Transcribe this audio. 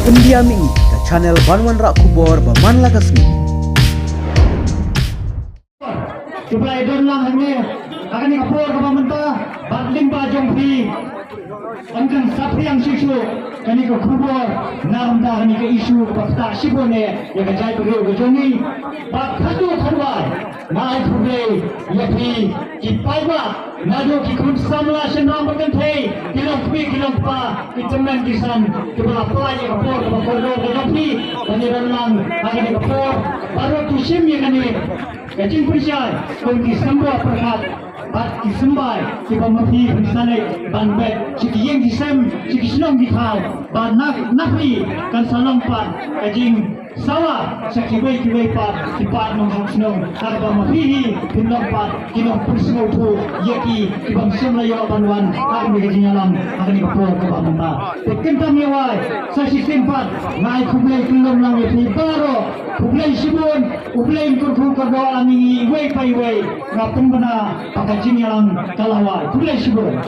pendiami ke channel Banwan Rak Kubor Baman Lakasmi. Khublei don lang hanya akan ikapur ke pemerintah batling bajong fi angkan sapi yang sisu kani ke kubur namda kani ke isu pakta sibone ya ke jai perlu ke jongi bat satu tharwai nai Khublei ya fi ki Paidbah nado ki kun samla senam bagan thei kilong pi kilong pa ki temen kisan ki bala pa ya kapur ke perlu ke jongi kani don lang akan ikapur baru tusim ya kani kacing perisian kunci semua perkat bat disembai di pemati misalnya ban bet ciki yang disem ciki senong dikau ban nafi kan salong pan kacing sawa sekibai kibai pat kipat nong senong harga mafihi kinong pat kinong persenau tu yaki kibang semlayo banwan akan dikacing alam akan dikapur ke bamenta tekentang yawai sasi simpat ngai Khublei kinong lang yapi baro Khublei sibun Khublei kurku kerdoa amingi iwei pa iwei ngapun bena pakacing yang kalawai Khublei sibun